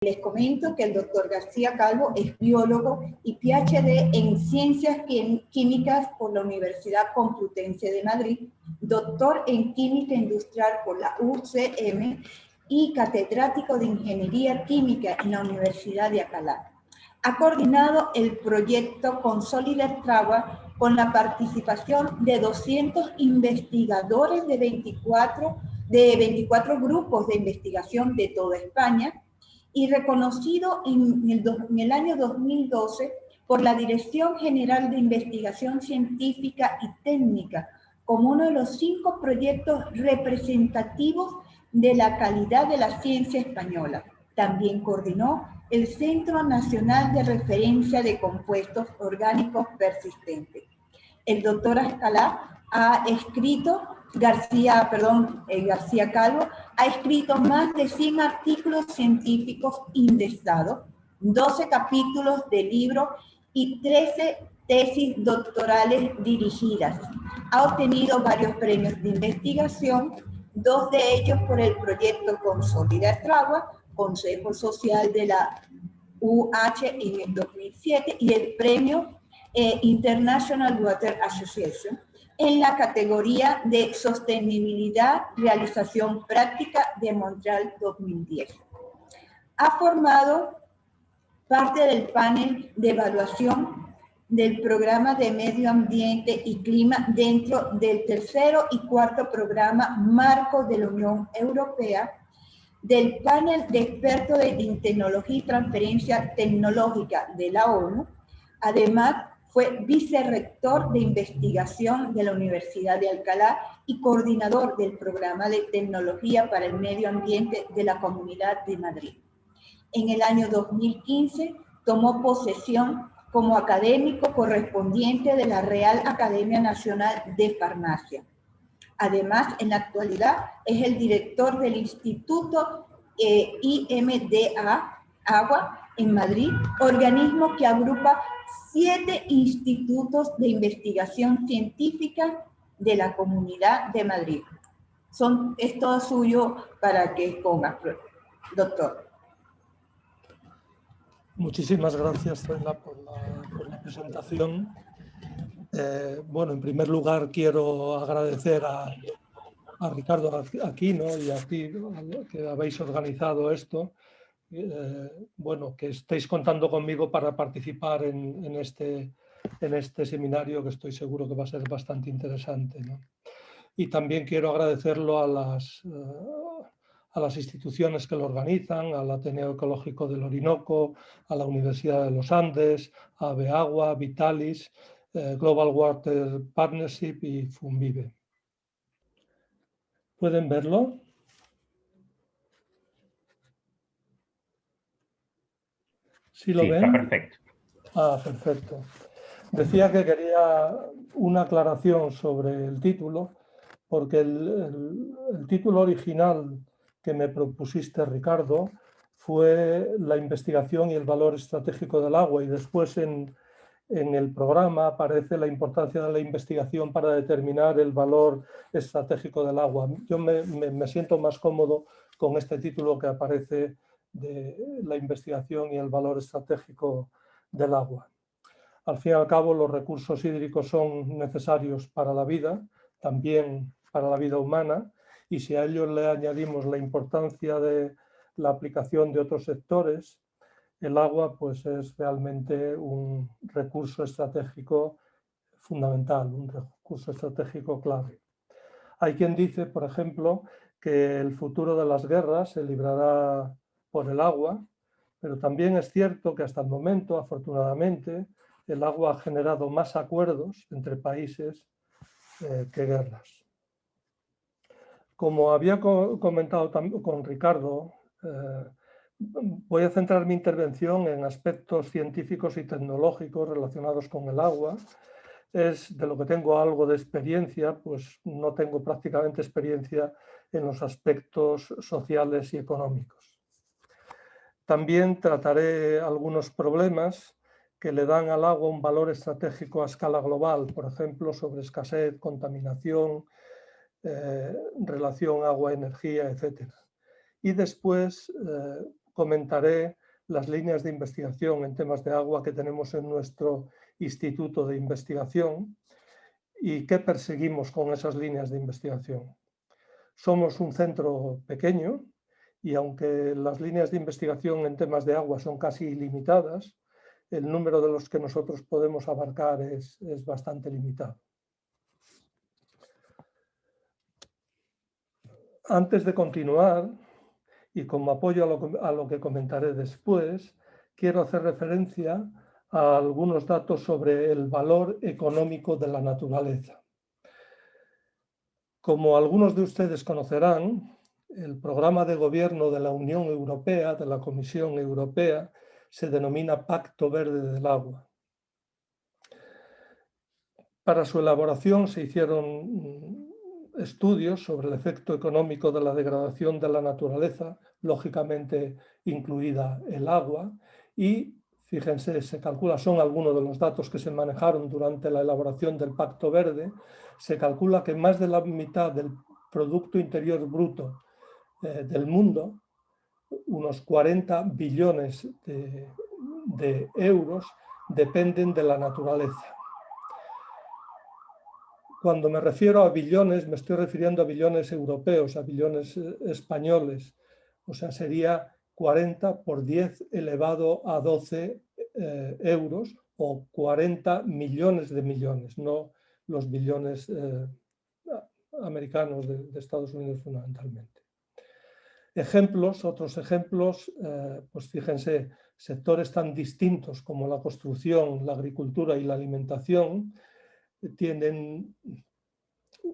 Les comento que el doctor García Calvo es biólogo y PhD en Ciencias Químicas por la Universidad Complutense de Madrid, doctor en Química Industrial por la UCM y catedrático de Ingeniería Química en la Universidad de Alcalá. Ha coordinado el proyecto Consolidated Tragua con la participación de 200 investigadores de 24 grupos de investigación de toda España, y reconocido en el año 2012 por la Dirección General de Investigación Científica y Técnica como uno de los 5 proyectos representativos de la calidad de la ciencia española. También coordinó el Centro Nacional de Referencia de Compuestos Orgánicos Persistentes. El doctor Alcalá ha escrito, García Calvo, ha escrito más de 100 artículos científicos indexados, 12 capítulos de libro y 13 tesis doctorales dirigidas. Ha obtenido varios premios de investigación, 2 de ellos por el proyecto Consolidated Tragua, Consejo Social de la UH en el 2007, y el premio International Water Association en la categoría de Sostenibilidad, Realización Práctica de Montreal 2010. Ha formado parte del panel de evaluación del Programa de Medio Ambiente y Clima dentro del 3º y 4º Programa Marco de la Unión Europea, del panel de expertos en tecnología y transferencia tecnológica de la ONU. Además, fue vicerrector de investigación de la Universidad de Alcalá y coordinador del Programa de Tecnología para el Medio Ambiente de la Comunidad de Madrid. En el año 2015 tomó posesión como académico correspondiente de la Real Academia Nacional de Farmacia. Además, en la actualidad es el director del Instituto IMDA Agua en Madrid, organismo que agrupa 7 institutos de investigación científica de la Comunidad de Madrid. Es todo suyo para que ponga, doctor. Muchísimas gracias, Zoila, por la presentación. Bueno, en primer lugar quiero agradecer a Ricardo Aquino y a ti que habéis organizado esto. Bueno, que estéis contando conmigo para participar en este seminario, que estoy seguro que va a ser bastante interesante, ¿no? Y también quiero agradecerlo a las instituciones que lo organizan, al Ateneo Ecológico del Orinoco, a la Universidad de los Andes, a Beagua, Vitalis, Global Water Partnership y Funvive. ¿Pueden verlo? ¿Sí lo ven? Está perfecto. Ah, perfecto. Decía que quería una aclaración sobre el título, porque el título original que me propusiste, Ricardo, fue la investigación y el valor estratégico del agua, y después en el programa aparece la importancia de la investigación para determinar el valor estratégico del agua. Yo me siento más cómodo con este título que aparece de la investigación y el valor estratégico del agua. Al fin y al cabo, los recursos hídricos son necesarios para la vida, también para la vida humana, y si a ellos le añadimos la importancia de la aplicación de otros sectores, el agua pues es realmente un recurso estratégico fundamental, un recurso estratégico clave. Hay quien dice, por ejemplo, que el futuro de las guerras se librará por el agua, pero también es cierto que hasta el momento, afortunadamente, el agua ha generado más acuerdos entre países que guerras. Como había comentado con Ricardo, voy a centrar mi intervención en aspectos científicos y tecnológicos relacionados con el agua. Es de lo que tengo algo de experiencia, pues no tengo prácticamente experiencia en los aspectos sociales y económicos. También trataré algunos problemas que le dan al agua un valor estratégico a escala global, por ejemplo, sobre escasez, contaminación, relación agua-energía, etc. Y después comentaré las líneas de investigación en temas de agua que tenemos en nuestro Instituto de Investigación y qué perseguimos con esas líneas de investigación. Somos un centro pequeño y aunque las líneas de investigación en temas de agua son casi ilimitadas, el número de los que nosotros podemos abarcar es bastante limitado. Antes de continuar, y como apoyo a lo que comentaré después, quiero hacer referencia a algunos datos sobre el valor económico de la naturaleza. Como algunos de ustedes conocerán, el programa de gobierno de la Unión Europea, de la Comisión Europea, se denomina Pacto Verde del Agua. Para su elaboración se hicieron estudios sobre el efecto económico de la degradación de la naturaleza, lógicamente incluida el agua, y fíjense, se calcula, son algunos de los datos que se manejaron durante la elaboración del Pacto Verde, se calcula que más de la mitad del Producto Interior Bruto del mundo, unos 40 billones de euros, dependen de la naturaleza. Cuando me refiero a billones, me estoy refiriendo a billones europeos, a billones españoles. O sea, sería 40 por 10 elevado a 12 euros o 40 millones de millones, no los billones americanos de Estados Unidos fundamentalmente. Ejemplos, otros ejemplos, pues fíjense, sectores tan distintos como la construcción, la agricultura y la alimentación, tienen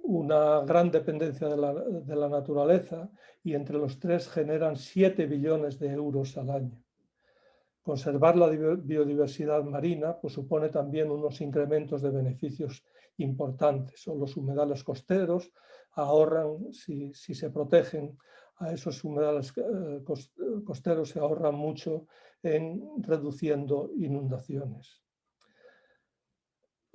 una gran dependencia de la naturaleza y entre los tres generan 7 billones de euros al año. Conservar la biodiversidad marina pues, supone también unos incrementos de beneficios importantes. O los humedales costeros ahorran, si se protegen a esos humedales costeros, se ahorran mucho en reduciendo inundaciones.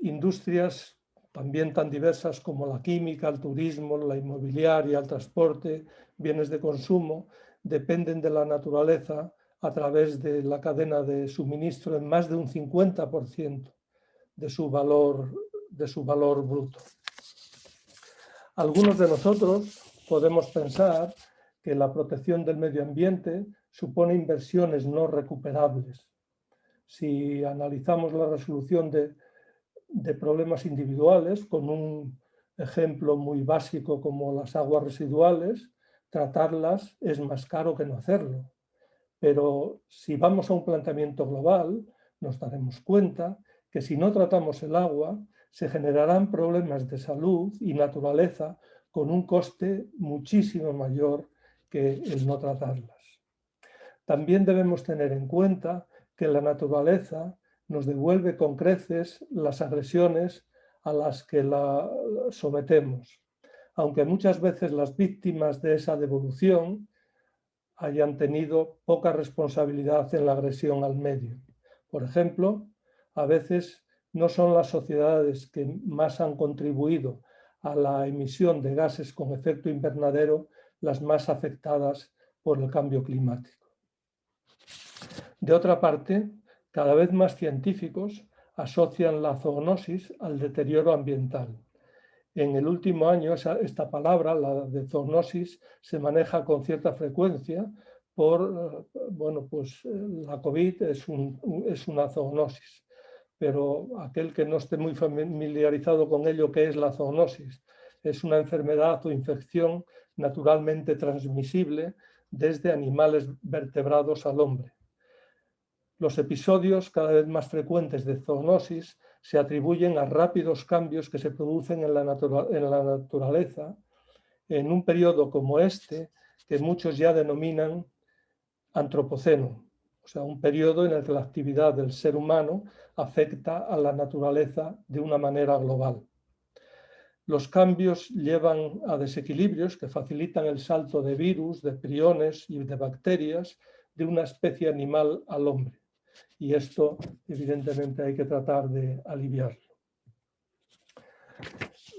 Industrias también tan diversas como la química, el turismo, la inmobiliaria, el transporte, bienes de consumo, dependen de la naturaleza a través de la cadena de suministro en más de un 50% de su valor bruto. Algunos de nosotros podemos pensar que la protección del medio ambiente supone inversiones no recuperables. Si analizamos la resolución de problemas individuales, con un ejemplo muy básico como las aguas residuales, tratarlas es más caro que no hacerlo. Pero si vamos a un planteamiento global, nos daremos cuenta que si no tratamos el agua, se generarán problemas de salud y naturaleza con un coste muchísimo mayor que el no tratarlas. También debemos tener en cuenta que la naturaleza nos devuelve con creces las agresiones a las que la sometemos, aunque muchas veces las víctimas de esa devolución hayan tenido poca responsabilidad en la agresión al medio. Por ejemplo, a veces no son las sociedades que más han contribuido a la emisión de gases con efecto invernadero las más afectadas por el cambio climático. De otra parte, cada vez más científicos asocian la zoonosis al deterioro ambiental. En el último año esta palabra, la de zoonosis, se maneja con cierta frecuencia por, bueno, pues la COVID es una zoonosis, pero aquel que no esté muy familiarizado con ello, ¿qué es la zoonosis? Es una enfermedad o infección naturalmente transmisible desde animales vertebrados al hombre. Los episodios cada vez más frecuentes de zoonosis se atribuyen a rápidos cambios que se producen en la naturaleza en un periodo como este, que muchos ya denominan antropoceno, o sea, un periodo en el que la actividad del ser humano afecta a la naturaleza de una manera global. Los cambios llevan a desequilibrios que facilitan el salto de virus, de priones y de bacterias de una especie animal al hombre. Y esto, evidentemente, hay que tratar de aliviarlo.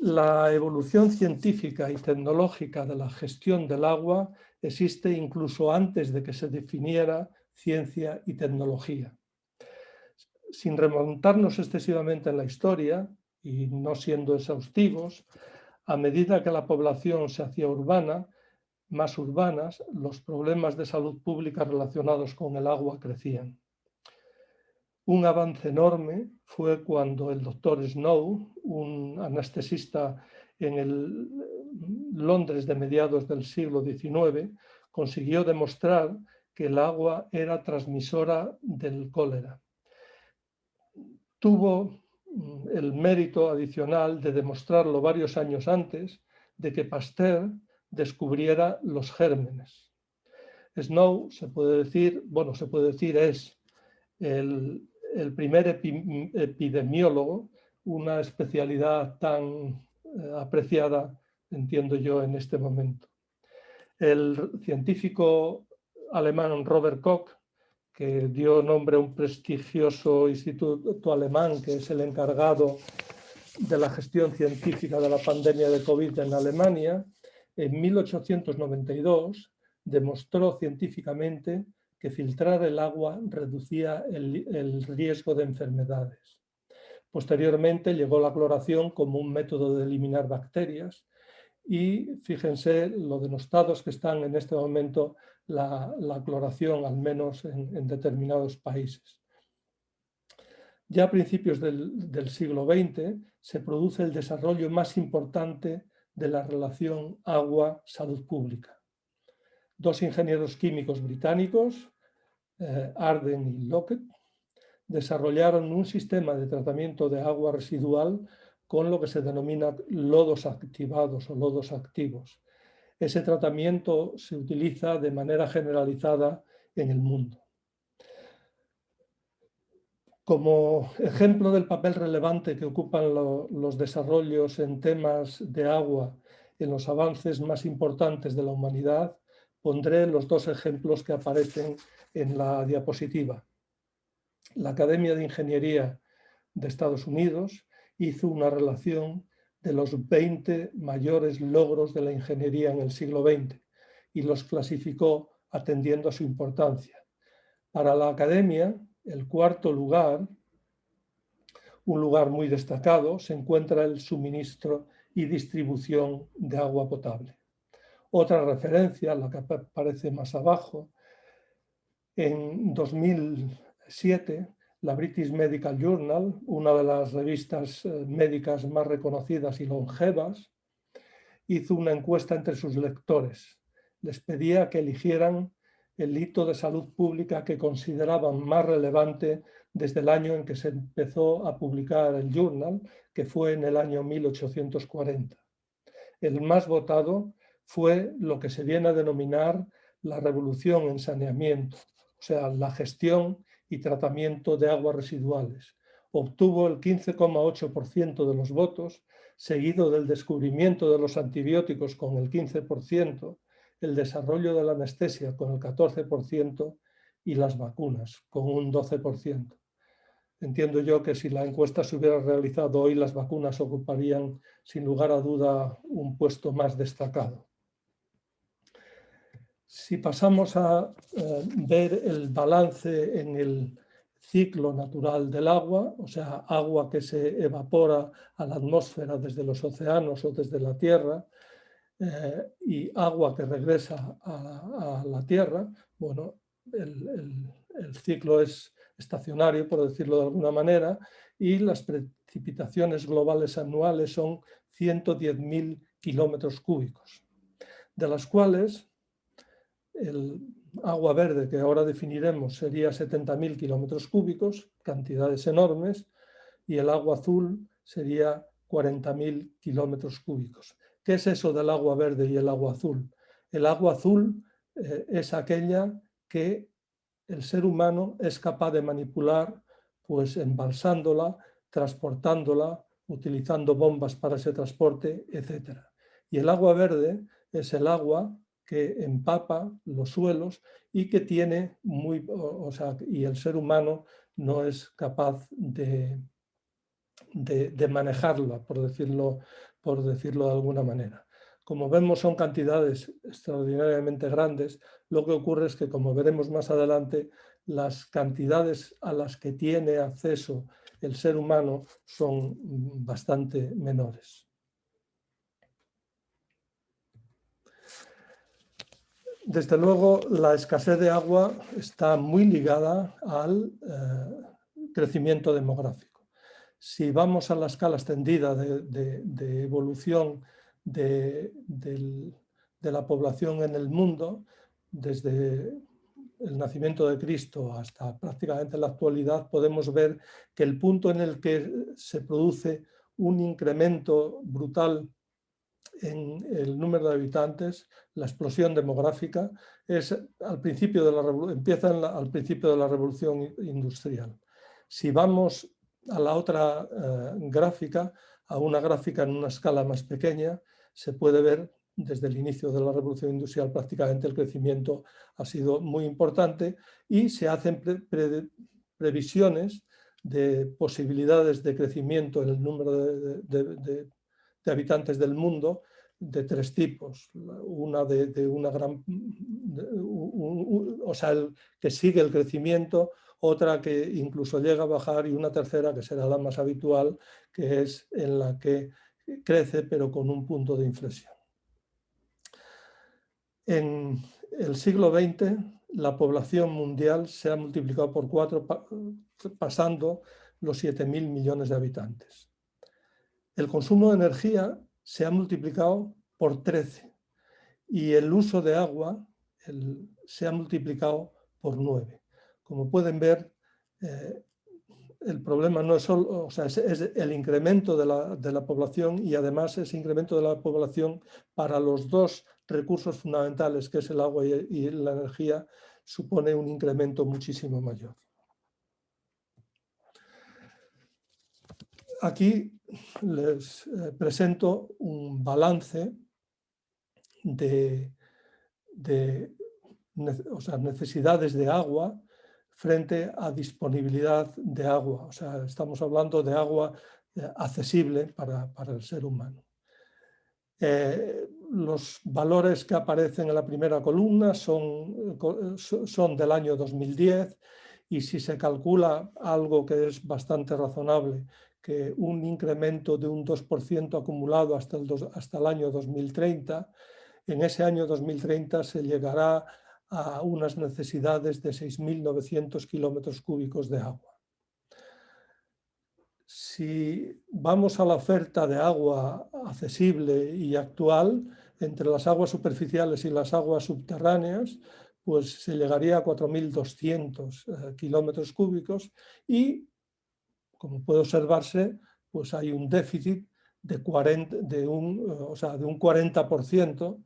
La evolución científica y tecnológica de la gestión del agua existe incluso antes de que se definiera ciencia y tecnología. Sin remontarnos excesivamente en la historia y no siendo exhaustivos, a medida que la población se hacía urbana, más urbanas, los problemas de salud pública relacionados con el agua crecían. Un avance enorme fue cuando el doctor Snow, un anestesista en el Londres de mediados del siglo XIX, consiguió demostrar que el agua era transmisora del cólera. Tuvo el mérito adicional de demostrarlo varios años antes de que Pasteur descubriera los gérmenes. Snow, se puede decir es el primer epidemiólogo, una especialidad tan apreciada, entiendo yo, en este momento. El científico alemán Robert Koch, que dio nombre a un prestigioso instituto alemán que es el encargado de la gestión científica de la pandemia de COVID en Alemania, en 1892 demostró científicamente que filtrar el agua reducía el riesgo de enfermedades. Posteriormente llegó la cloración como un método de eliminar bacterias y fíjense lo denostados que están en este momento la cloración, al menos en determinados países. Ya a principios del siglo XX se produce el desarrollo más importante de la relación agua-salud pública. Dos ingenieros químicos británicos, Arden y Lockett, desarrollaron un sistema de tratamiento de agua residual con lo que se denomina lodos activados o lodos activos. Ese tratamiento se utiliza de manera generalizada en el mundo. Como ejemplo del papel relevante que ocupan los desarrollos en temas de agua en los avances más importantes de la humanidad, pondré los dos ejemplos que aparecen en la diapositiva. La Academia de Ingeniería de Estados Unidos hizo una relación de los 20 mayores logros de la ingeniería en el siglo XX y los clasificó atendiendo a su importancia. Para la Academia, el cuarto lugar, un lugar muy destacado, se encuentra el suministro y distribución de agua potable. Otra referencia, la que aparece más abajo, en 2007, la British Medical Journal, una de las revistas médicas más reconocidas y longevas, hizo una encuesta entre sus lectores. Les pedía que eligieran el hito de salud pública que consideraban más relevante desde el año en que se empezó a publicar el journal, que fue en el año 1840. El más votado fue lo que se viene a denominar la revolución en saneamiento, o sea, la gestión y tratamiento de aguas residuales. Obtuvo el 15,8% de los votos, seguido del descubrimiento de los antibióticos con el 15%, el desarrollo de la anestesia con el 14% y las vacunas con un 12%. Entiendo yo que si la encuesta se hubiera realizado hoy, las vacunas ocuparían, sin lugar a duda, un puesto más destacado. Si pasamos a ver el balance en el ciclo natural del agua, o sea, agua que se evapora a la atmósfera desde los océanos o desde la Tierra, y agua que regresa a la Tierra, bueno, el ciclo es estacionario, por decirlo de alguna manera, y las precipitaciones globales anuales son 110.000 kilómetros cúbicos, de las cuales el agua verde, que ahora definiremos, sería 70.000 kilómetros cúbicos, cantidades enormes, y el agua azul sería 40.000 kilómetros cúbicos. ¿Qué es eso del agua verde y el agua azul? El agua azul es aquella que el ser humano es capaz de manipular, pues embalsándola, transportándola, utilizando bombas para ese transporte, etc. Y el agua verde es el agua que empapa los suelos y que tiene y el ser humano no es capaz de manejarla, por decirlo de alguna manera. Como vemos, son cantidades extraordinariamente grandes. Lo que ocurre es que, como veremos más adelante, las cantidades a las que tiene acceso el ser humano son bastante menores. Desde luego, la escasez de agua está muy ligada al crecimiento demográfico. Si vamos a la escala extendida de evolución de la población en el mundo, desde el nacimiento de Cristo hasta prácticamente la actualidad, podemos ver que el punto en el que se produce un incremento brutal en el número de habitantes, la explosión demográfica, es al principio de al principio de la revolución industrial. Si vamos a la otra gráfica, a una gráfica en una escala más pequeña, se puede ver desde el inicio de la revolución industrial prácticamente el crecimiento ha sido muy importante y se hacen previsiones de posibilidades de crecimiento en el número de habitantes del mundo de tres tipos. Una que sigue el crecimiento, otra que incluso llega a bajar y una tercera que será la más habitual, que es en la que crece pero con un punto de inflexión. En el siglo XX la población mundial se ha multiplicado por 4, pasando los 7.000 millones de habitantes. El consumo de energía se ha multiplicado por 13 y el uso de agua se ha multiplicado por 9. Como pueden ver, el problema no es solo, es el incremento de la población, y además ese incremento de la población para los dos recursos fundamentales, que es el agua y la energía, supone un incremento muchísimo mayor. Aquí les presento un balance de necesidades de agua frente a disponibilidad de agua. Estamos hablando de agua accesible para el ser humano. Los valores que aparecen en la primera columna son del año 2010, y si se calcula algo que es bastante razonable, que un incremento de un 2% acumulado hasta el año 2030, en ese año 2030 se llegará a unas necesidades de 6.900 kilómetros cúbicos de agua. Si vamos a la oferta de agua accesible y actual, entre las aguas superficiales y las aguas subterráneas, pues se llegaría a 4.200 kilómetros cúbicos y, como puede observarse, pues hay un déficit de un 40%,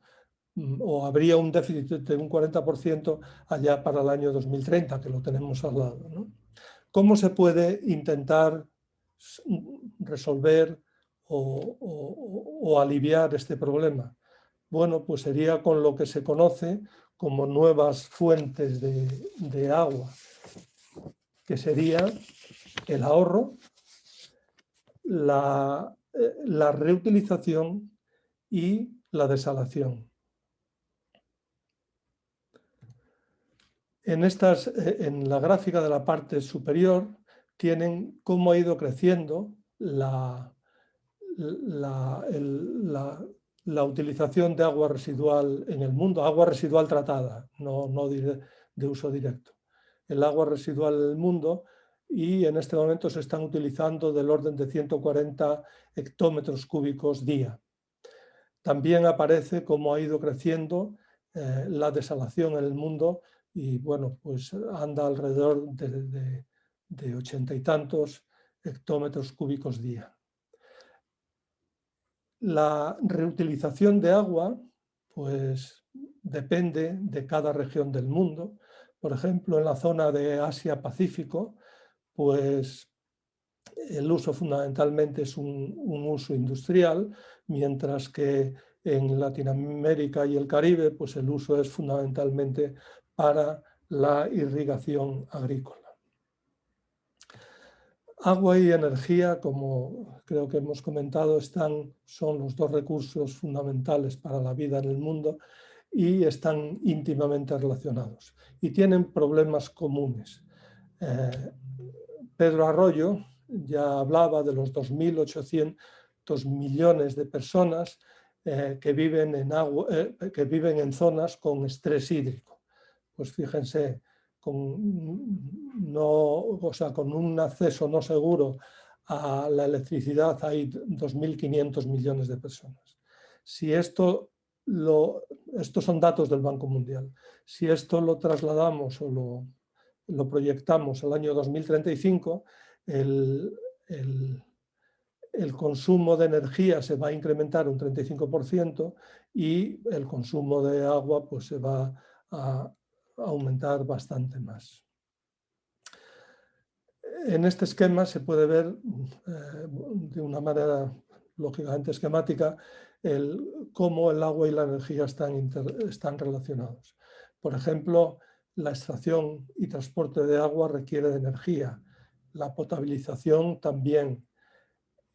o habría un déficit de un 40% allá para el año 2030, que lo tenemos al lado, ¿no? ¿Cómo se puede intentar resolver o aliviar este problema? Bueno, pues sería con lo que se conoce como nuevas fuentes de agua, que sería el ahorro, la reutilización y la desalación. En la gráfica de la parte superior tienen cómo ha ido creciendo la utilización de agua residual en el mundo, agua residual tratada, no de uso directo. El agua residual en el mundo, y en este momento se están utilizando del orden de 140 hectómetros cúbicos día. También aparece cómo ha ido creciendo la desalación en el mundo, y bueno, pues anda alrededor de 80 y tantos hectómetros cúbicos día. La reutilización de agua pues depende de cada región del mundo. Por ejemplo, en la zona de Asia-Pacífico, pues el uso fundamentalmente es un uso industrial, mientras que en Latinoamérica y el Caribe, pues el uso es fundamentalmente para la irrigación agrícola. Agua y energía, como creo que hemos comentado, son los dos recursos fundamentales para la vida en el mundo y están íntimamente relacionados y tienen problemas comunes. Pedro Arroyo ya hablaba de los 2.800 millones de personas que viven en zonas con estrés hídrico. Pues fíjense, con un acceso no seguro a la electricidad hay 2.500 millones de personas. Si estos son datos del Banco Mundial. Si esto lo trasladamos o lo proyectamos al año 2035, el consumo de energía se va a incrementar un 35% y el consumo de agua pues, se va a aumentar bastante más. En este esquema se puede ver de una manera lógicamente esquemática cómo el agua y la energía están relacionados. Por ejemplo, la extracción y transporte de agua requiere de energía, la potabilización también.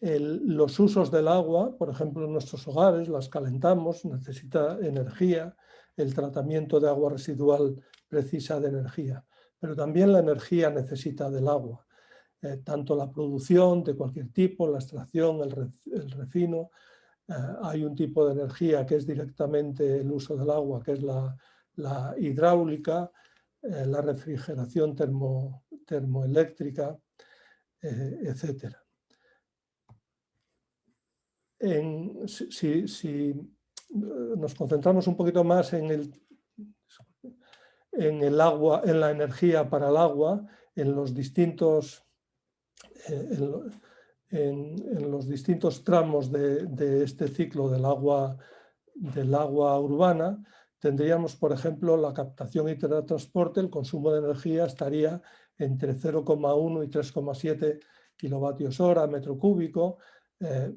Los usos del agua, por ejemplo, en nuestros hogares, las calentamos, necesita energía, el tratamiento de agua residual precisa de energía, pero también la energía necesita del agua. Tanto la producción de cualquier tipo, la extracción, el refino. Hay un tipo de energía que es directamente el uso del agua, que es la hidráulica, la refrigeración termoeléctrica, etc. Si nos concentramos un poquito más en el agua, en la energía para el agua, en los distintos tramos de este ciclo del agua urbana, tendríamos, por ejemplo, la captación y transporte. El consumo de energía estaría entre 0,1 y 3,7 kilovatios hora metro cúbico.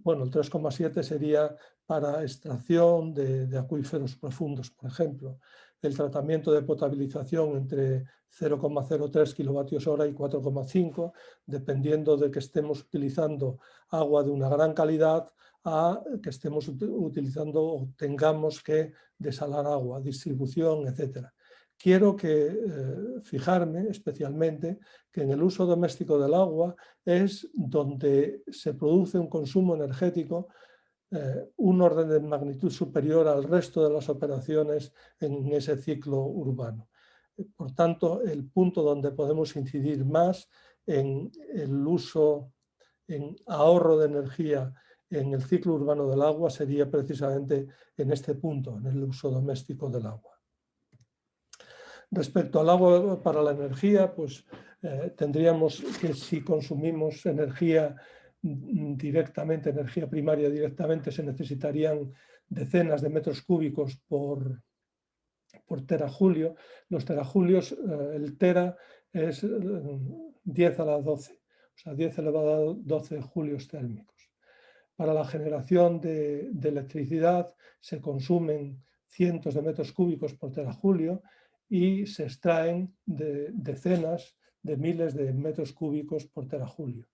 Bueno, el 3,7 sería para extracción de acuíferos profundos, por ejemplo. El tratamiento de potabilización entre 0,03 kilovatios hora y 4,5, dependiendo de que estemos utilizando agua de una gran calidad a que estemos utilizando o tengamos que desalar agua, distribución, etc. Quiero fijarme especialmente que en el uso doméstico del agua es donde se produce un consumo energético un orden de magnitud superior al resto de las operaciones en ese ciclo urbano. Por tanto, el punto donde podemos incidir más en el uso, en ahorro de energía en el ciclo urbano del agua sería precisamente en este punto, en el uso doméstico del agua. Respecto al agua para la energía, pues tendríamos que si consumimos energía directamente, energía primaria directamente, se necesitarían decenas de metros cúbicos por terajulio. Los terajulios, el tera es 10 a la 12, o sea, 10 elevado a 12 julios térmicos. Para la generación de electricidad se consumen cientos de metros cúbicos por terajulio y se extraen decenas de miles de metros cúbicos por terajulio.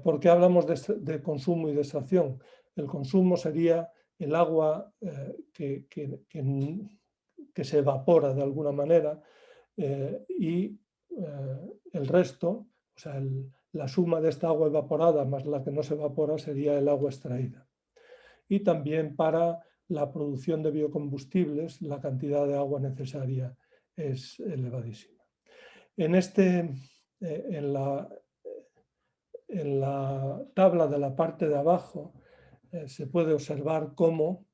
¿Por qué hablamos de consumo y de extracción? El consumo sería el agua que se evapora de alguna manera y el resto, o sea, la suma de esta agua evaporada más la que no se evapora sería el agua extraída. Y también para la producción de biocombustibles la cantidad de agua necesaria es elevadísima. En la tabla de la parte de abajo se puede observar cómo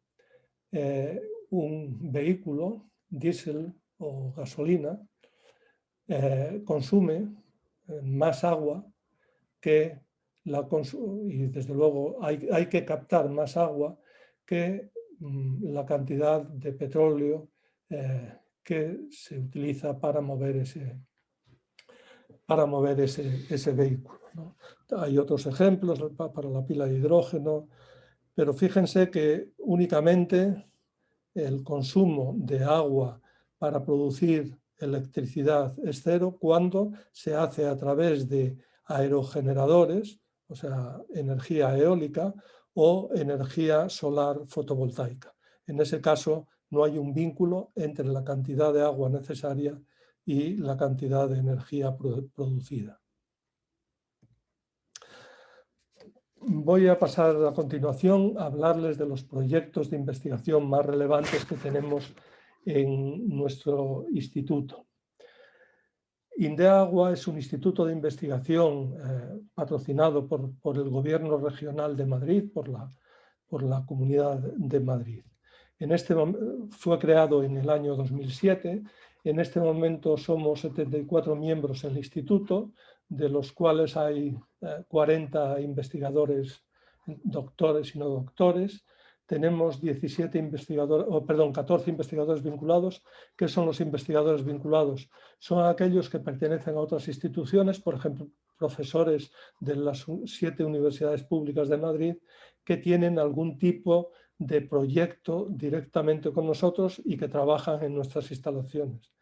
un vehículo, diésel o gasolina, consume más agua que y desde luego hay que captar más agua que la cantidad de petróleo que se utiliza para mover ese vehículo, ¿no? Hay otros ejemplos para la pila de hidrógeno, pero fíjense que únicamente el consumo de agua para producir electricidad es cero cuando se hace a través de aerogeneradores, o sea, energía eólica o energía solar fotovoltaica. En ese caso no hay un vínculo entre la cantidad de agua necesaria y la cantidad de energía producida. Voy a pasar a continuación a hablarles de los proyectos de investigación más relevantes que tenemos en nuestro instituto. INDEAGUA es un instituto de investigación patrocinado por el Gobierno Regional de Madrid, por la Comunidad de Madrid. Fue creado en el año 2007. En este momento somos 74 miembros en el instituto, de los cuales hay 40 investigadores, doctores y no doctores. Tenemos 14 investigadores vinculados. ¿Qué son los investigadores vinculados? Son aquellos que pertenecen a otras instituciones, por ejemplo, profesores de las 7 universidades públicas de Madrid, que tienen algún tipo de proyecto directamente con nosotros y que trabajan en nuestras instalaciones.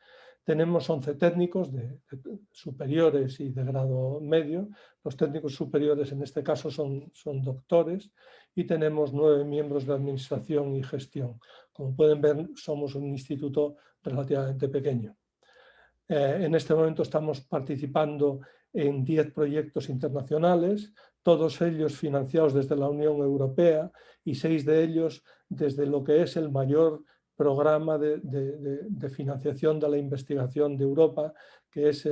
Tenemos 11 técnicos superiores y de grado medio. Los técnicos superiores en este caso son doctores, y tenemos 9 miembros de administración y gestión. Como pueden ver, somos un instituto relativamente pequeño. En este momento estamos participando en 10 proyectos internacionales, todos ellos financiados desde la Unión Europea y 6 de ellos desde lo que es el mayor programa de financiación de la investigación de Europa, que es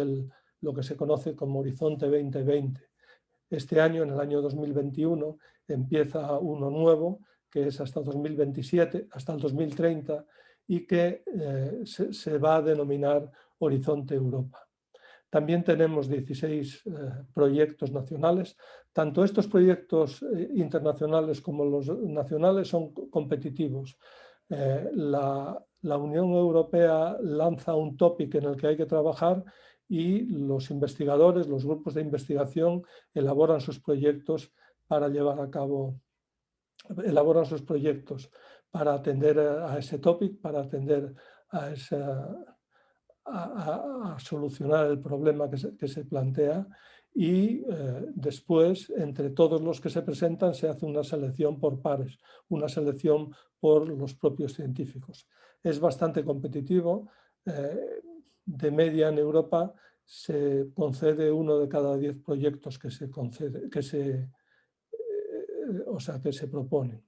lo que se conoce como Horizonte 2020. Este año, en el año 2021, empieza uno nuevo, que es hasta 2027, hasta el 2030, y que se va a denominar Horizonte Europa. También tenemos 16 proyectos nacionales. Tanto estos proyectos internacionales como los nacionales son competitivos. La Unión Europea lanza un topic en el que hay que trabajar y los investigadores, los grupos de investigación elaboran sus proyectos para llevar a cabo, para atender a ese topic, para atender a solucionar el problema que se plantea, y después, entre todos los que se presentan, se hace una selección por pares, una selección por los propios científicos. Es bastante competitivo. De media en Europa se concede 1 de cada 10 proyectos que se proponen.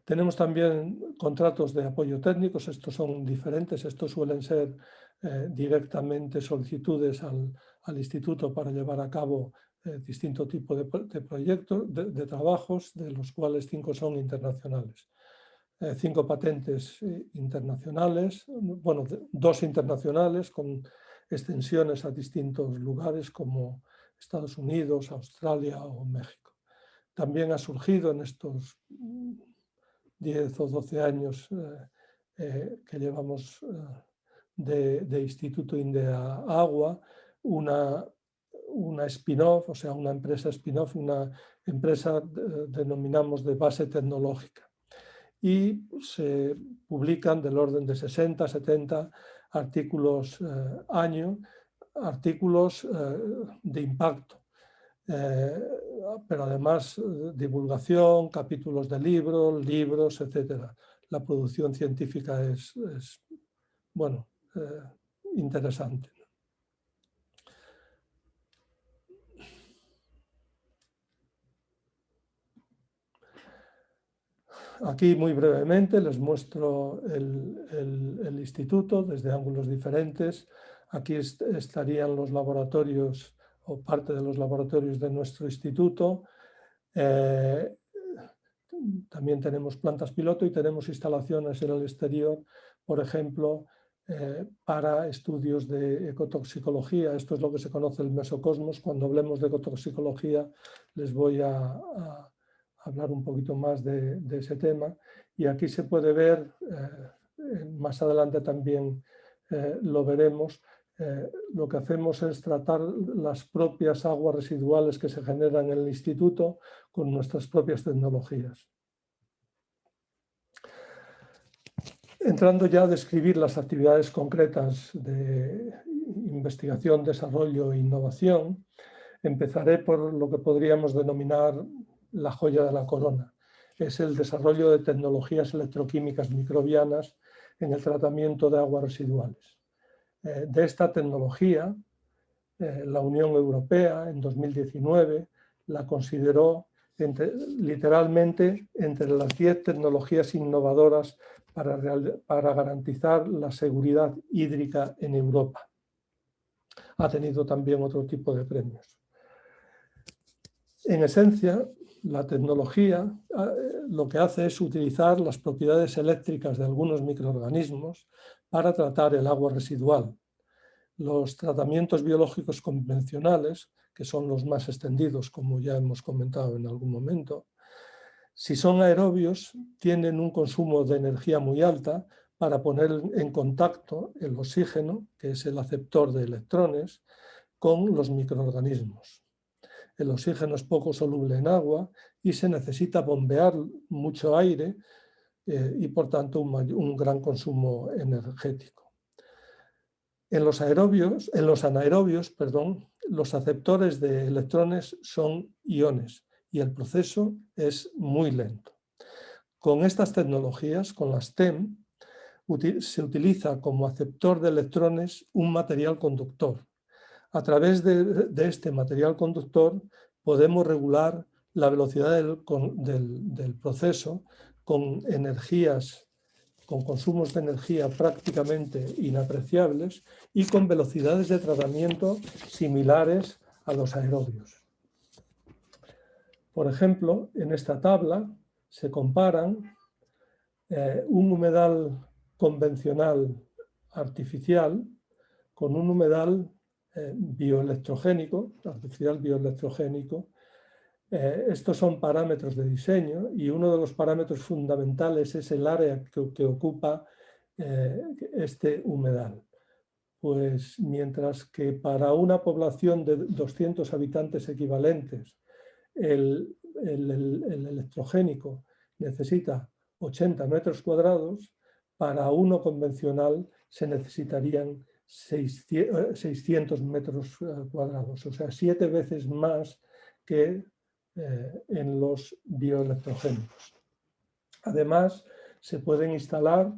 Tenemos también contratos de apoyo técnicos. Estos son diferentes. Estos suelen ser directamente solicitudes al instituto para llevar a cabo distinto tipo de proyectos, de trabajos, de los cuales 5 son internacionales. 5 patentes internacionales, bueno, 2 internacionales con extensiones a distintos lugares como Estados Unidos, Australia o México. También ha surgido en estos 10 o 12 años que llevamos de Instituto INDEAGUA una spin-off, o sea, una empresa spin-off, una empresa denominamos de base tecnológica. Y se publican del orden de 60, 70 artículos año, artículos de impacto. Pero además divulgación, capítulos de libros, etc. La producción científica es bueno, interesante. Aquí muy brevemente les muestro el instituto desde ángulos diferentes. Aquí estarían los laboratorios o parte de los laboratorios de nuestro instituto. También tenemos plantas piloto y tenemos instalaciones en el exterior, por ejemplo, para estudios de ecotoxicología. Esto es lo que se conoce el mesocosmos. Cuando hablemos de ecotoxicología les voy a hablar un poquito más de ese tema. Y aquí se puede ver, más adelante también lo veremos, lo que hacemos es tratar las propias aguas residuales que se generan en el instituto con nuestras propias tecnologías. Entrando ya a describir las actividades concretas de investigación, desarrollo e innovación, empezaré por lo que podríamos denominar la joya de la corona. Es el desarrollo de tecnologías electroquímicas microbianas en el tratamiento de aguas residuales. De esta tecnología, la Unión Europea en 2019 la consideró literalmente entre las 10 tecnologías innovadoras para garantizar la seguridad hídrica en Europa. Ha tenido también otro tipo de premios. En esencia, la tecnología lo que hace es utilizar las propiedades eléctricas de algunos microorganismos para tratar el agua residual. Los tratamientos biológicos convencionales, que son los más extendidos, como ya hemos comentado en algún momento, si son aerobios, tienen un consumo de energía muy alta para poner en contacto el oxígeno, que es el aceptor de electrones, con los microorganismos. El oxígeno es poco soluble en agua y se necesita bombear mucho aire y, por tanto, un gran consumo energético. En los anaerobios, los aceptores de electrones son iones y el proceso es muy lento. Con estas tecnologías, con las TEM, se utiliza como aceptor de electrones un material conductor. A través de este material conductor podemos regular la velocidad del proceso con consumos de energía prácticamente inapreciables y con velocidades de tratamiento similares a los aerobios. Por ejemplo, en esta tabla se comparan un humedal convencional artificial con un humedal bioelectrogénico, artificial bioelectrogénico. Estos son parámetros de diseño y uno de los parámetros fundamentales es el área que ocupa este humedal. Pues mientras que para una población de 200 habitantes equivalentes el electrogénico necesita 80 metros cuadrados, para uno convencional se necesitarían 600 metros cuadrados, o sea, 7 veces más que en los bioelectrogénicos. Además, se pueden instalar,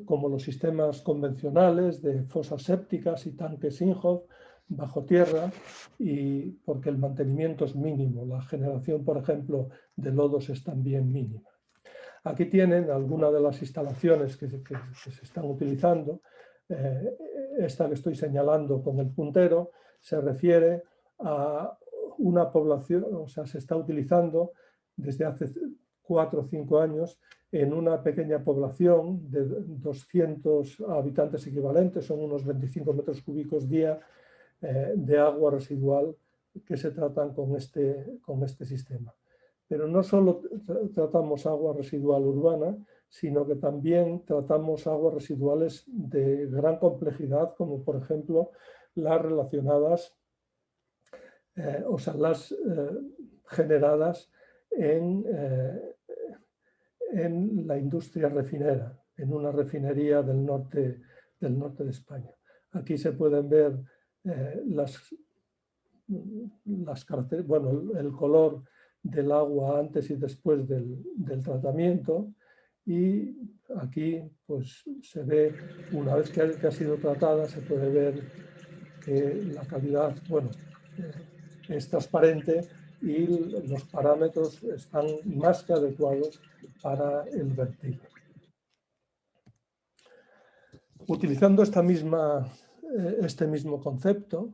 como los sistemas convencionales, de fosas sépticas y tanques Inhofe bajo tierra, y porque el mantenimiento es mínimo. La generación, por ejemplo, de lodos es también mínima. Aquí tienen algunas de las instalaciones que se están utilizando. Esta que estoy señalando con el puntero se refiere a una población, o sea, se está utilizando desde hace 4 o 5 años en una pequeña población de 200 habitantes equivalentes, son unos 25 metros cúbicos día de agua residual que se tratan con este sistema. Pero no solo tratamos agua residual urbana, sino que también tratamos aguas residuales de gran complejidad, como por ejemplo las relacionadas, o sea, las generadas en la industria refinera, en una refinería del norte de España. Aquí se pueden ver el color del agua antes y después del tratamiento, y aquí pues se ve, una vez que ha sido tratada, se puede ver que la calidad, es transparente y los parámetros están más que adecuados para el vertido. Utilizando este mismo concepto,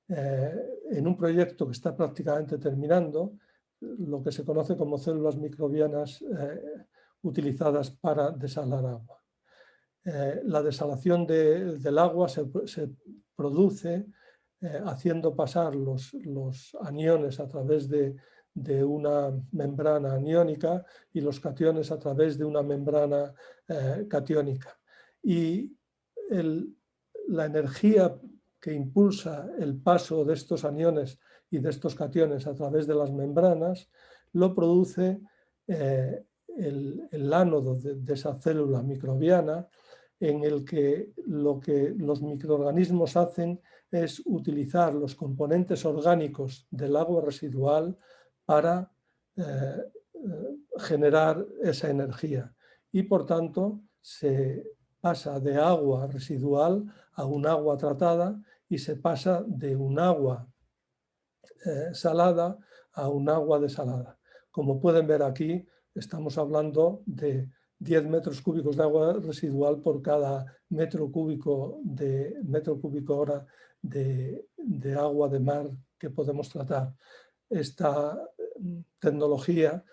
en un proyecto que está prácticamente terminando, lo que se conoce como células microbianas utilizadas para desalar agua. La desalación del agua se produce haciendo pasar los aniones a través de una membrana aniónica y los cationes a través de una membrana catiónica. Y la energía que impulsa el paso de estos aniones y de estos cationes a través de las membranas lo produce el ánodo de esa célula microbiana, en el que lo que los microorganismos hacen es utilizar los componentes orgánicos del agua residual para generar esa energía y por tanto se pasa de agua residual a un agua tratada y se pasa de un agua salada a un agua desalada. Como pueden ver aquí, estamos hablando de 10 metros cúbicos de agua residual por cada metro cúbico hora de agua de mar que podemos tratar. Esta tecnología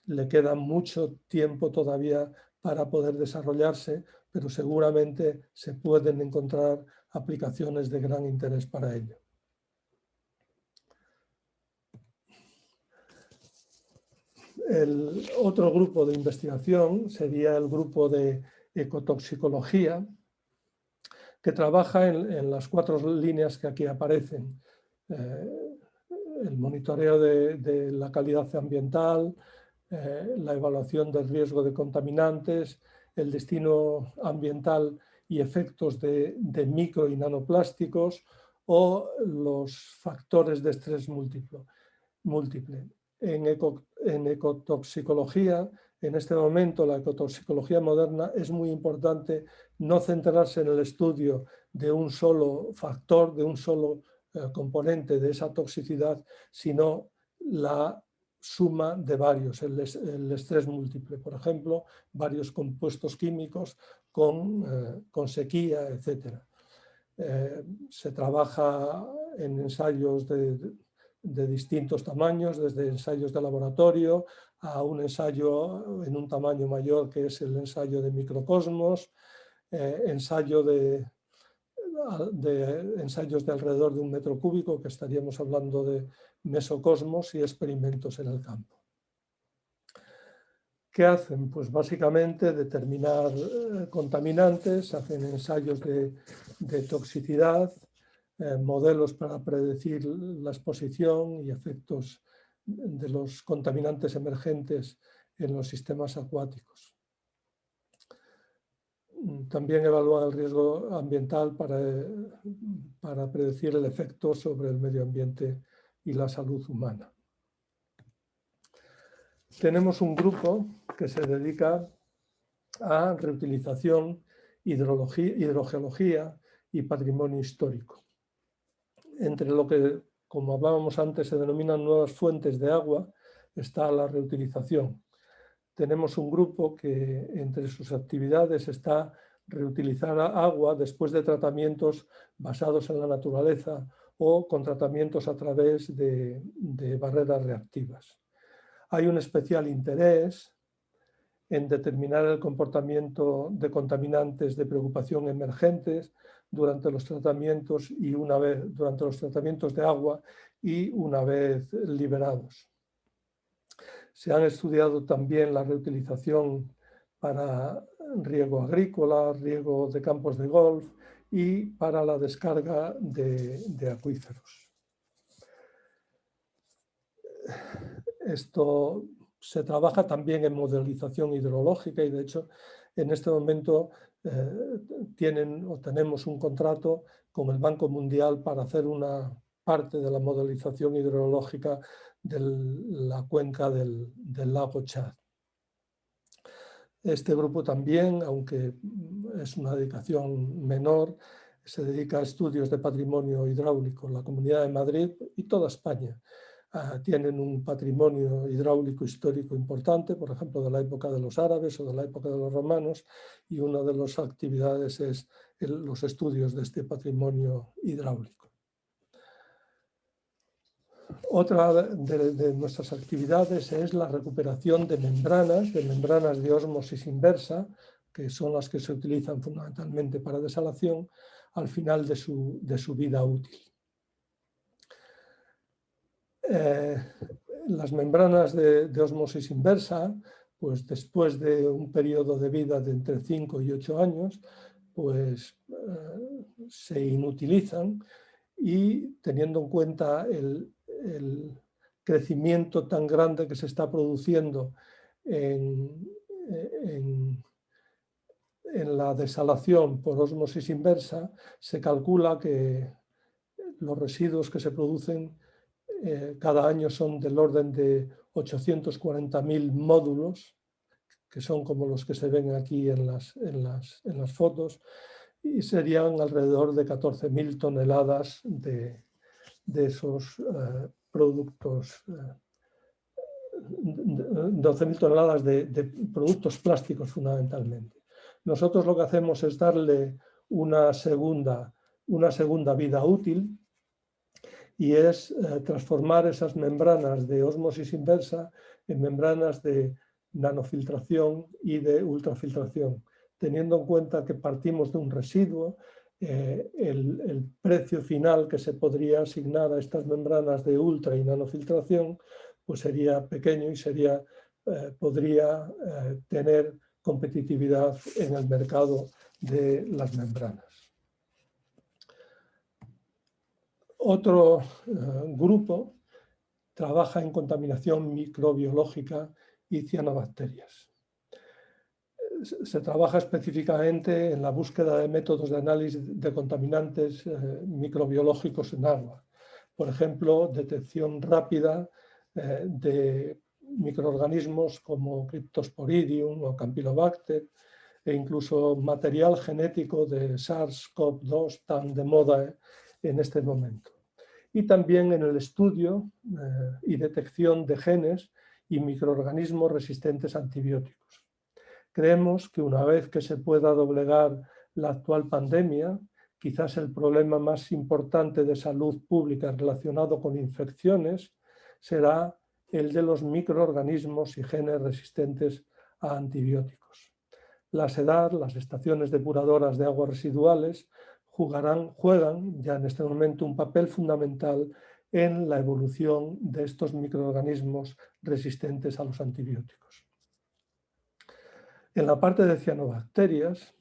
le queda mucho tiempo todavía para poder desarrollarse, pero seguramente se pueden encontrar aplicaciones de gran interés para ello. El otro grupo de investigación sería el grupo de ecotoxicología, que trabaja en las 4 líneas que aquí aparecen. El monitoreo de la calidad ambiental, la evaluación del riesgo de contaminantes, el destino ambiental y efectos de micro y nanoplásticos o los factores de estrés múltiple. En ecotoxicología, en este momento la ecotoxicología moderna es muy importante no centrarse en el estudio de un solo factor, de un solo componente de esa toxicidad, sino la suma de varios, el estrés múltiple, por ejemplo, varios compuestos químicos con sequía, etc. Se trabaja en ensayos de distintos tamaños, desde ensayos de laboratorio a un ensayo en un tamaño mayor que es el ensayo de microcosmos, ensayos de alrededor de 1 metro cúbico, que estaríamos hablando de mesocosmos, y experimentos en el campo. ¿Qué hacen? Pues básicamente determinar contaminantes, hacen ensayos de toxicidad, modelos para predecir la exposición y efectos de los contaminantes emergentes en los sistemas acuáticos. También evalúan el riesgo ambiental para predecir el efecto sobre el medio ambiente y la salud humana. Tenemos un grupo que se dedica a reutilización, hidrogeología y patrimonio histórico. Entre lo que, como hablábamos antes, se denominan nuevas fuentes de agua, está la reutilización. Tenemos un grupo que entre sus actividades está reutilizar agua después de tratamientos basados en la naturaleza o con tratamientos a través de barreras reactivas. Hay un especial interés en determinar el comportamiento de contaminantes de preocupación emergentes durante los tratamientos durante los tratamientos de agua y una vez liberados. Se han estudiado también la reutilización para riego agrícola, riego de campos de golf y para la descarga de acuíferos. Esto se trabaja también en modelización hidrológica y de hecho en este momento tenemos un contrato con el Banco Mundial para hacer una parte de la modelización hidrológica de la cuenca del lago Chad. Este grupo también, aunque es una dedicación menor, se dedica a estudios de patrimonio hidráulico. La Comunidad de Madrid y toda España tienen un patrimonio hidráulico histórico importante, por ejemplo, de la época de los árabes o de la época de los romanos, y una de las actividades es los estudios de este patrimonio hidráulico. Otra de nuestras actividades es la recuperación de membranas de ósmosis inversa, que son las que se utilizan fundamentalmente para desalación, al final de su vida útil. Las membranas de ósmosis inversa, pues después de un periodo de vida de entre 5 y 8 años, pues se inutilizan y teniendo en cuenta el crecimiento tan grande que se está produciendo en en la desalación por ósmosis inversa se calcula que los residuos que se producen cada año son del orden de 840.000 módulos, que son como los que se ven aquí en las fotos, y serían alrededor de 14.000 toneladas de esos productos, 12.000 toneladas de productos plásticos fundamentalmente. Nosotros lo que hacemos es darle una segunda vida útil, y es transformar esas membranas de ósmosis inversa en membranas de nanofiltración y de ultrafiltración, teniendo en cuenta que partimos de un residuo. El precio final que se podría asignar a estas membranas de ultra y nanofiltración pues sería pequeño y podría tener competitividad en el mercado de las membranas. Otro grupo trabaja en contaminación microbiológica y cianobacterias. Se trabaja específicamente en la búsqueda de métodos de análisis de contaminantes microbiológicos en agua. Por ejemplo, detección rápida de microorganismos como Cryptosporidium o Campylobacter, e incluso material genético de SARS-CoV-2 tan de moda en este momento. Y también en el estudio y detección de genes y microorganismos resistentes a antibióticos. Creemos que una vez que se pueda doblegar la actual pandemia, quizás el problema más importante de salud pública relacionado con infecciones será el de los microorganismos y genes resistentes a antibióticos. La SEDAR, las estaciones depuradoras de aguas residuales, juegan ya en este momento un papel fundamental en la evolución de estos microorganismos resistentes a los antibióticos. En la parte de cianobacterias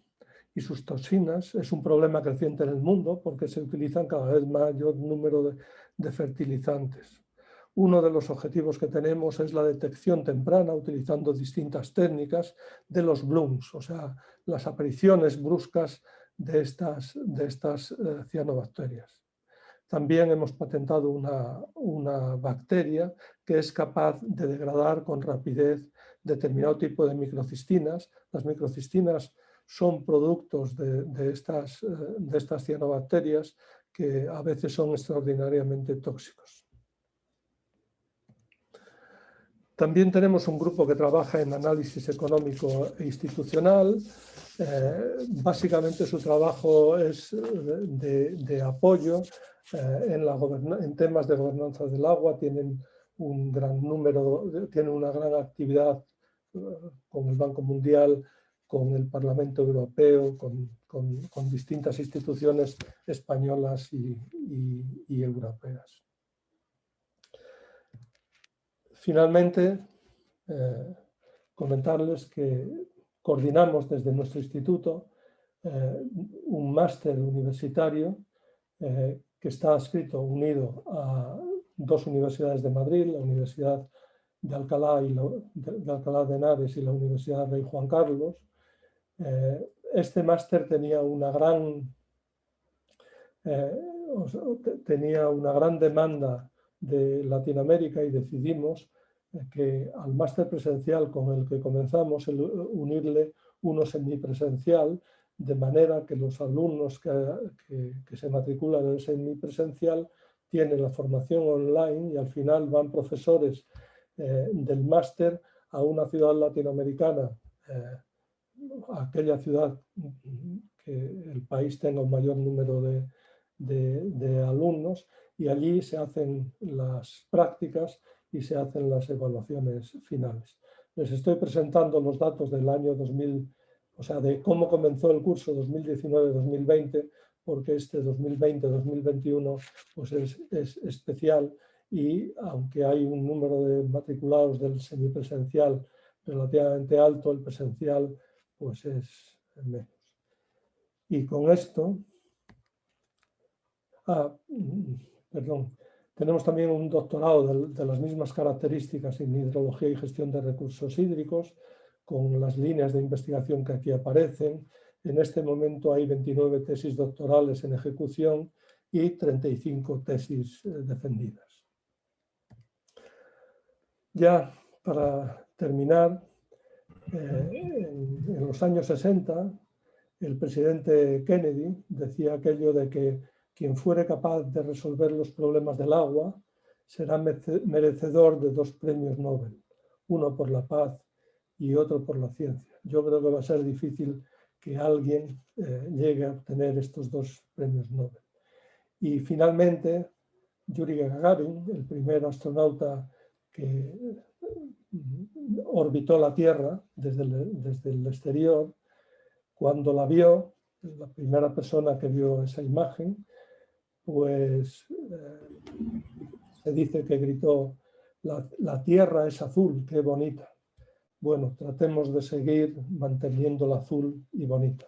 y sus toxinas es un problema creciente en el mundo porque se utilizan cada vez mayor número de fertilizantes. Uno de los objetivos que tenemos es la detección temprana utilizando distintas técnicas de los blooms, o sea, las apariciones bruscas de estas cianobacterias. También hemos patentado una bacteria que es capaz de degradar con rapidez determinado tipo de microcistinas. Las microcistinas son productos de estas cianobacterias que a veces son extraordinariamente tóxicos. También tenemos un grupo que trabaja en análisis económico e institucional. Básicamente su trabajo es de apoyo en temas de gobernanza del agua. Tienen una gran actividad con el Banco Mundial, con el Parlamento Europeo, con distintas instituciones españolas y europeas. Finalmente, comentarles que coordinamos desde nuestro instituto un máster universitario que está unido a dos universidades de Madrid, la Universidad de Alcalá de Henares y la Universidad Rey Juan Carlos. Este máster tenía una gran demanda de Latinoamérica y decidimos que al máster presencial con el que comenzamos unirle uno semipresencial, de manera que los alumnos que se matriculan en el semipresencial tienen la formación online y al final van profesores del máster a una ciudad latinoamericana, a aquella ciudad que el país tenga un mayor número de alumnos, y allí se hacen las prácticas y se hacen las evaluaciones finales. Les estoy presentando los datos del año 2000, o sea, de cómo comenzó el curso 2019-2020, porque este 2020-2021 pues es especial, y aunque hay un número de matriculados del semipresencial relativamente alto, el presencial pues es menos. Y con esto... tenemos también un doctorado de las mismas características en hidrología y gestión de recursos hídricos con las líneas de investigación que aquí aparecen. En este momento hay 29 tesis doctorales en ejecución y 35 tesis defendidas. Ya para terminar, en los años 60, el presidente Kennedy decía aquello de que quien fuere capaz de resolver los problemas del agua será merecedor de 2 premios Nobel, uno por la paz y otro por la ciencia. Yo creo que va a ser difícil que alguien llegue a obtener estos 2 premios Nobel. Y finalmente, Yuri Gagarin, el primer astronauta que orbitó la Tierra desde el exterior, cuando la vio, la primera persona que vio esa imagen, pues se dice que gritó: la Tierra es azul, qué bonita. Bueno, tratemos de seguir manteniéndola azul y bonita.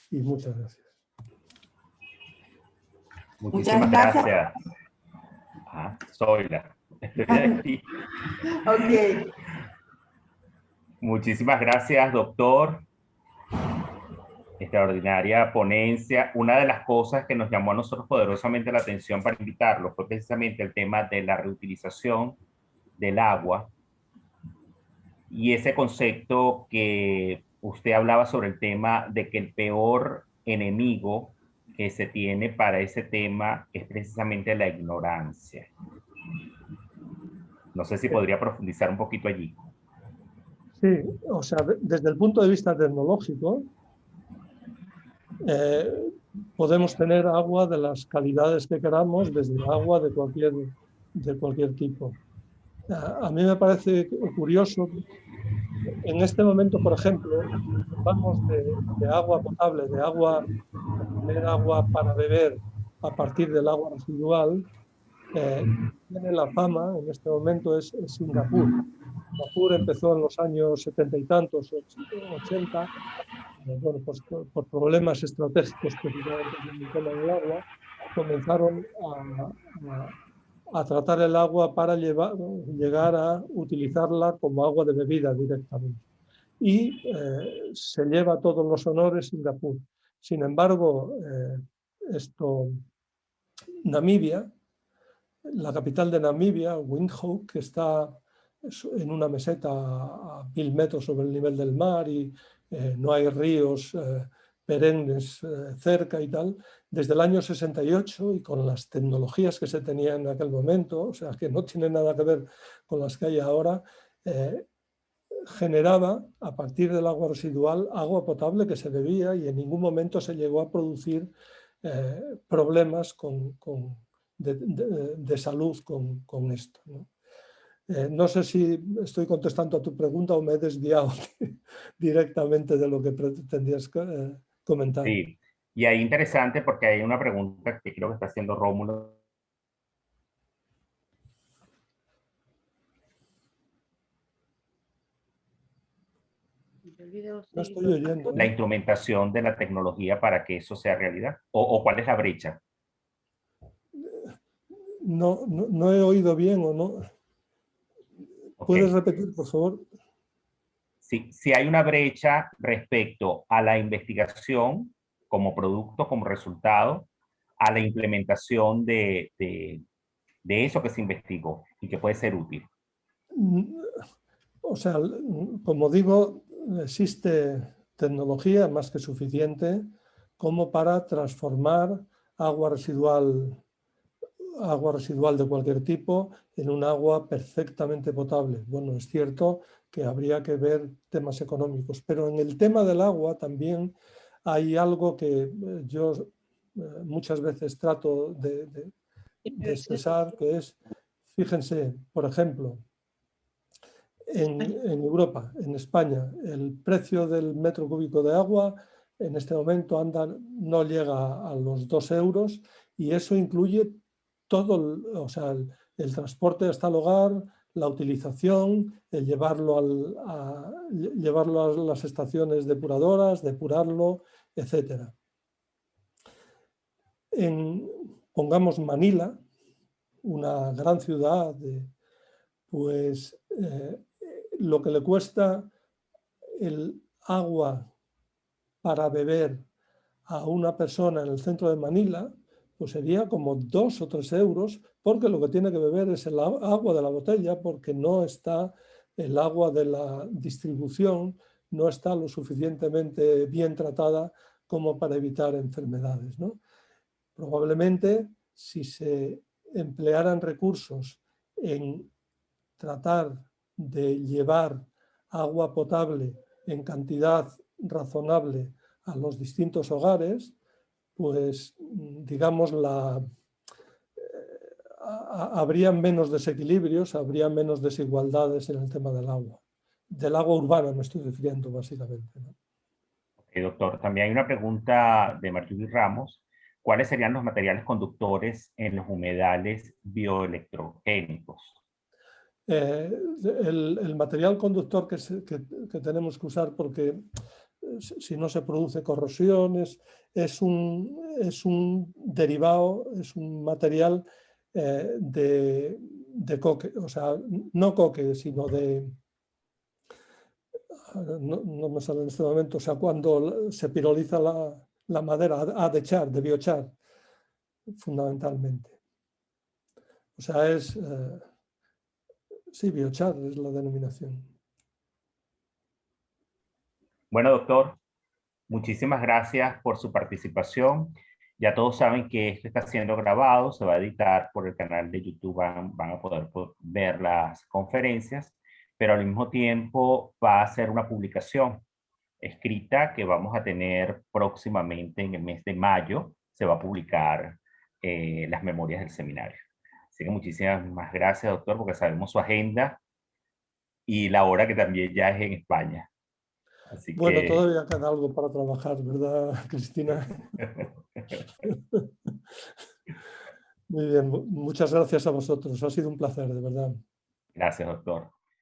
Y muchas gracias. Muchísimas gracias. Zoila. Estoy aquí. Ok. Muchísimas gracias, doctor. Extraordinaria ponencia. Una de las cosas que nos llamó a nosotros poderosamente la atención para invitarlo fue precisamente el tema de la reutilización del agua y ese concepto que usted hablaba sobre el tema de que el peor enemigo que se tiene para ese tema es precisamente la ignorancia. No sé si podría profundizar un poquito allí. Sí, o sea, desde el punto de vista tecnológico, podemos tener agua de las calidades que queramos, desde agua de cualquier tipo. A mí me parece curioso, en este momento, por ejemplo, vamos de agua potable, de tener agua para beber a partir del agua residual. Tiene la fama, en este momento, es Singapur. Singapur empezó en los años 70 y tantos, 80, bueno, pues por problemas estratégicos precisamente en el tema del agua, comenzaron a tratar el agua para llegar a utilizarla como agua de bebida directamente. Y se lleva todos los honores Singapur. Sin embargo, Namibia, la capital de Namibia, Windhoek, que está en una meseta a 1000 metros sobre el nivel del mar y no hay ríos perennes cerca y tal, desde el año 68 y con las tecnologías que se tenían en aquel momento, o sea, que no tiene nada que ver con las que hay ahora, generaba a partir del agua residual agua potable que se bebía y en ningún momento se llegó a producir problemas de salud con esto, ¿no? No sé si estoy contestando a tu pregunta o me he desviado directamente de lo que pretendías comentar. Sí, y ahí interesante porque hay una pregunta que creo que está haciendo Rómulo. No estoy oyendo. La instrumentación de la tecnología para que eso sea realidad. ¿O cuál es la brecha? No he oído bien o no. ¿Puedes repetir, por favor? Si hay una brecha respecto a la investigación como producto, como resultado, a la implementación de eso que se investigó y que puede ser útil. O sea, como digo, existe tecnología más que suficiente como para transformar agua residual de cualquier tipo en un agua perfectamente potable. Bueno, es cierto que habría que ver temas económicos, pero en el tema del agua también hay algo que yo muchas veces trato de expresar, que es, fíjense, por ejemplo, en Europa, en España, el precio del metro cúbico de agua en este momento no llega a los 2 euros y eso incluye todo, o sea, el transporte hasta el hogar, la utilización, el llevarlo a las estaciones depuradoras, depurarlo, etc. Pongamos Manila, una gran ciudad, pues lo que le cuesta el agua para beber a una persona en el centro de Manila, pues sería como 2 o 3 euros, porque lo que tiene que beber es el agua de la botella, porque no está el agua de la distribución, no está lo suficientemente bien tratada como para evitar enfermedades, ¿no? Probablemente, si se emplearan recursos en tratar de llevar agua potable en cantidad razonable a los distintos hogares, pues digamos habría menos desequilibrios, habría menos desigualdades en el tema del agua. Del agua urbana me estoy refiriendo básicamente, ¿no? Doctor, también hay una pregunta de Marjorie Ramos. ¿Cuáles serían los materiales conductores en los humedales bioelectrogénicos? El material conductor que tenemos que usar, porque si no se produce corrosiones, es un derivado, es un material de coque, o sea, no coque, sino de... No me sale en este momento, o sea, cuando se piroliza la madera, de biochar, fundamentalmente. O sea, sí, biochar es la denominación. Bueno, doctor, muchísimas gracias por su participación. Ya todos saben que esto está siendo grabado, se va a editar por el canal de YouTube, van a poder ver las conferencias, pero al mismo tiempo va a ser una publicación escrita que vamos a tener próximamente en el mes de mayo. Se va a publicar las memorias del seminario. Así que muchísimas gracias, doctor, porque sabemos su agenda y la hora que también ya es en España. Así Bueno, que... todavía queda algo para trabajar, ¿verdad, Cristina? Muy bien, muchas gracias a vosotros. Ha sido un placer, de verdad. Gracias, doctor.